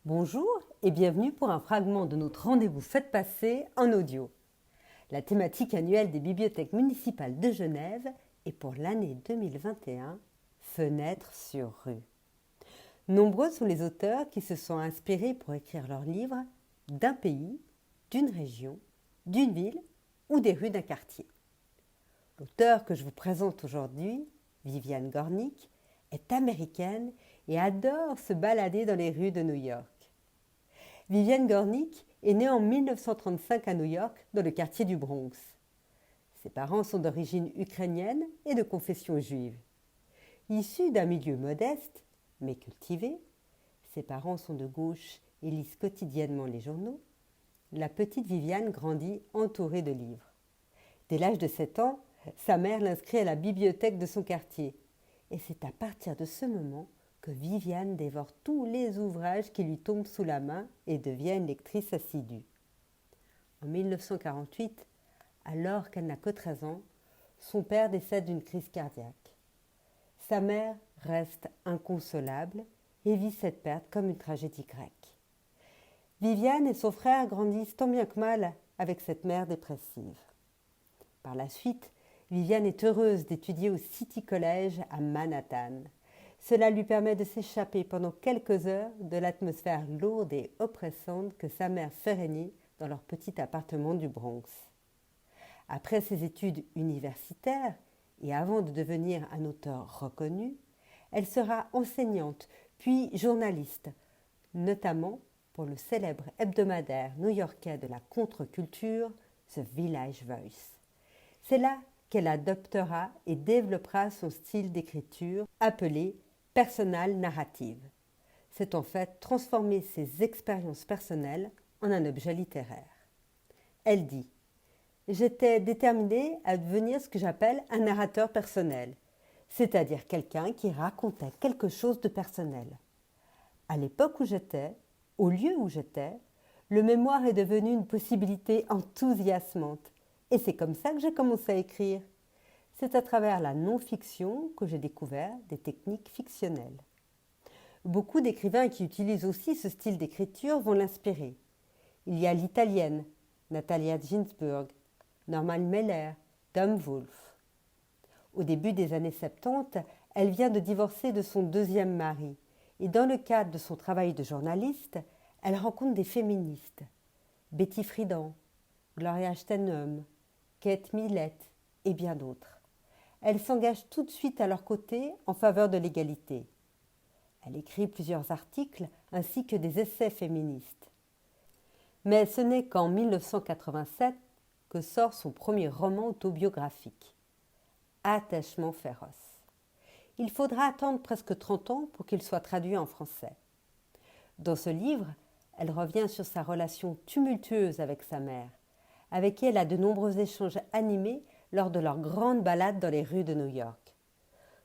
Bonjour et bienvenue pour un fragment de notre rendez-vous Faites passer en audio. La thématique annuelle des bibliothèques municipales de Genève est pour l'année 2021 Fenêtres sur rue. Nombreux sont les auteurs qui se sont inspirés pour écrire leurs livres d'un pays, d'une région, d'une ville ou des rues d'un quartier. L'auteure que je vous présente aujourd'hui, Viviane Gornick, est américaine et adore se balader dans les rues de New York. Viviane Gornick est née en 1935 à New York, dans le quartier du Bronx. Ses parents sont d'origine ukrainienne et de confession juive. Issue d'un milieu modeste, mais cultivé, ses parents sont de gauche et lisent quotidiennement les journaux, la petite Viviane grandit entourée de livres. Dès l'âge de 7 ans, sa mère l'inscrit à la bibliothèque de son quartier. Et c'est à partir de ce moment que Viviane dévore tous les ouvrages qui lui tombent sous la main et devient une lectrice assidue. En 1948, alors qu'elle n'a que 13 ans, son père décède d'une crise cardiaque. Sa mère reste inconsolable et vit cette perte comme une tragédie grecque. Viviane et son frère grandissent tant bien que mal avec cette mère dépressive. Par la suite, Viviane est heureuse d'étudier au City College à Manhattan. Cela lui permet de s'échapper pendant quelques heures de l'atmosphère lourde et oppressante que sa mère fait régner dans leur petit appartement du Bronx. Après ses études universitaires et avant de devenir un auteur reconnu, elle sera enseignante puis journaliste, notamment pour le célèbre hebdomadaire new-yorkais de la contre-culture, The Village Voice. C'est là qu'elle adoptera et développera son style d'écriture appelé personal narrative. C'est en fait transformer ses expériences personnelles en un objet littéraire. Elle dit « J'étais déterminée à devenir ce que j'appelle un narrateur personnel, c'est-à-dire quelqu'un qui racontait quelque chose de personnel. À l'époque où j'étais, au lieu où j'étais, le mémoire est devenu une possibilité enthousiasmante. Et c'est comme ça que j'ai commencé à écrire. C'est à travers la non-fiction que j'ai découvert des techniques fictionnelles. » Beaucoup d'écrivains qui utilisent aussi ce style d'écriture vont l'inspirer. Il y a l'italienne, Natalia Ginzburg, Norman Mailer, Tom Wolfe. Au début des années 70, elle vient de divorcer de son deuxième mari. Et dans le cadre de son travail de journaliste, elle rencontre des féministes. Betty Friedan, Gloria Steinem, Kate Millett et bien d'autres. Elle s'engage tout de suite à leur côté en faveur de l'égalité. Elle écrit plusieurs articles ainsi que des essais féministes. Mais ce n'est qu'en 1987 que sort son premier roman autobiographique, Attachement féroce. Il faudra attendre presque 30 ans pour qu'il soit traduit en français. Dans ce livre, elle revient sur sa relation tumultueuse avec sa mère, avec qui elle a de nombreux échanges animés lors de leur grande balade dans les rues de New York.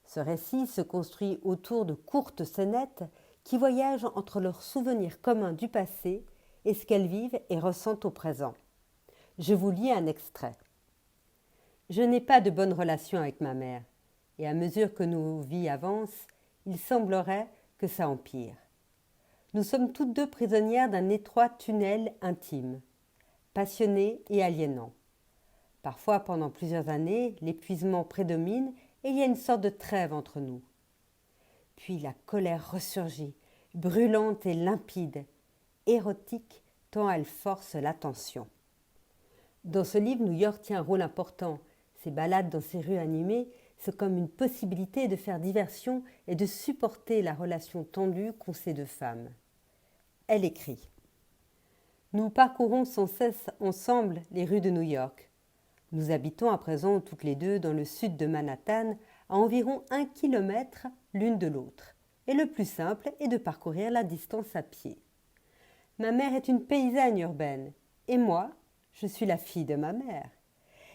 Ce récit se construit autour de courtes scénettes qui voyagent entre leurs souvenirs communs du passé et ce qu'elles vivent et ressentent au présent. Je vous lis un extrait. « Je n'ai pas de bonne relation avec ma mère, et à mesure que nos vies avancent, il semblerait que ça empire. Nous sommes toutes deux prisonnières d'un étroit tunnel intime, passionné et aliénant. Parfois, pendant plusieurs années, l'épuisement prédomine et il y a une sorte de trêve entre nous. Puis la colère ressurgit, brûlante et limpide, érotique tant elle force l'attention. » Dans ce livre, New York tient un rôle important. Ces balades dans ces rues animées, c'est comme une possibilité de faire diversion et de supporter la relation tendue qu'ont ces deux femmes. Elle écrit « Nous parcourons sans cesse ensemble les rues de New York. Nous habitons à présent toutes les deux dans le sud de Manhattan, à environ 1 kilomètre l'une de l'autre. Et le plus simple est de parcourir la distance à pied. Ma mère est une paysanne urbaine, et moi, je suis la fille de ma mère.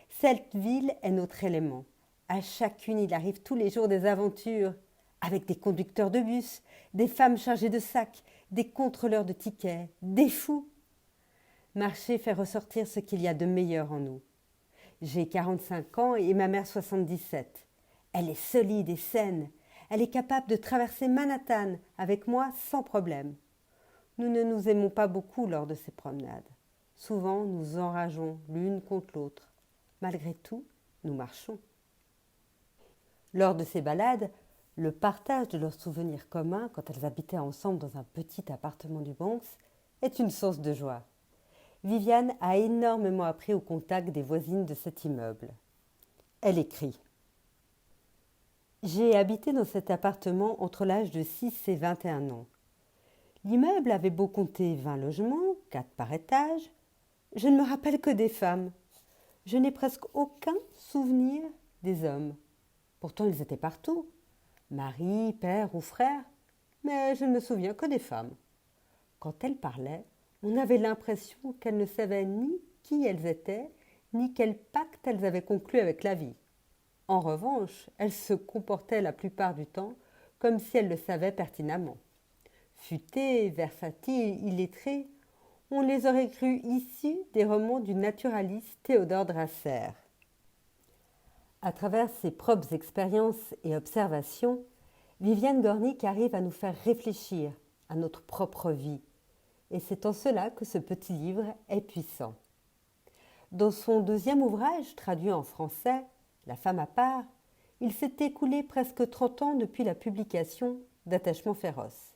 Cette ville est notre élément. À chacune, il arrive tous les jours des aventures, avec des conducteurs de bus, des femmes chargées de sacs, des contrôleurs de tickets, des fous. Marcher fait ressortir ce qu'il y a de meilleur en nous. J'ai 45 ans et ma mère 77. Elle est solide et saine. Elle est capable de traverser Manhattan avec moi sans problème. Nous ne nous aimons pas beaucoup lors de ces promenades. Souvent, nous enrageons l'une contre l'autre. Malgré tout, nous marchons. Lors de ces balades, le partage de leurs souvenirs communs quand elles habitaient ensemble dans un petit appartement du Bronx est une source de joie. Viviane a énormément appris au contact des voisines de cet immeuble. Elle écrit : J'ai habité dans cet appartement entre l'âge de 6 et 21 ans. L'immeuble avait beau compter 20 logements, 4 par étage, je ne me rappelle que des femmes. Je n'ai presque aucun souvenir des hommes. Pourtant, ils étaient partout, mari, père ou frère, mais je ne me souviens que des femmes. Quand elles parlaient, on avait l'impression qu'elles ne savaient ni qui elles étaient, ni quel pacte elles avaient conclu avec la vie. En revanche, elles se comportaient la plupart du temps comme si elles le savaient pertinemment. Futées, versatiles, illettrées, on les aurait crues issues des romans du naturaliste Théodore Dreiser. À travers ses propres expériences et observations, Viviane Gornick arrive à nous faire réfléchir à notre propre vie. Et c'est en cela que ce petit livre est puissant. Dans son deuxième ouvrage, traduit en français, La femme à part, il s'est écoulé presque 30 ans depuis la publication d'Attachement féroce.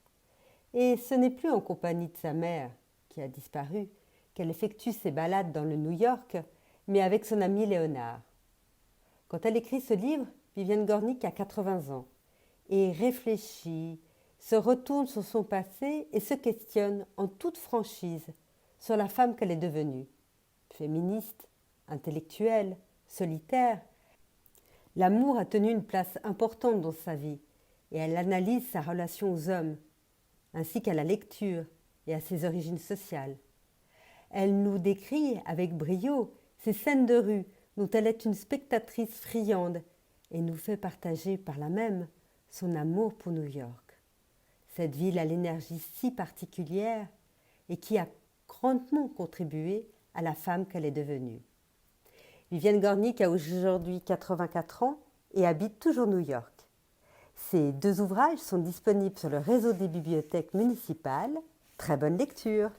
Et ce n'est plus en compagnie de sa mère, qui a disparu, qu'elle effectue ses balades dans le New York, mais avec son ami Léonard. Quand elle écrit ce livre, Viviane Gornick a 80 ans et réfléchit, se retourne sur son passé et se questionne en toute franchise sur la femme qu'elle est devenue. Féministe, intellectuelle, solitaire, l'amour a tenu une place importante dans sa vie et elle analyse sa relation aux hommes, ainsi qu'à la lecture et à ses origines sociales. Elle nous décrit avec brio ces scènes de rue dont elle est une spectatrice friande et nous fait partager par là même son amour pour New York. Cette ville a l'énergie si particulière et qui a grandement contribué à la femme qu'elle est devenue. Viviane Gornick a aujourd'hui 84 ans et habite toujours New York. Ces 2 ouvrages sont disponibles sur le réseau des bibliothèques municipales. Très bonne lecture!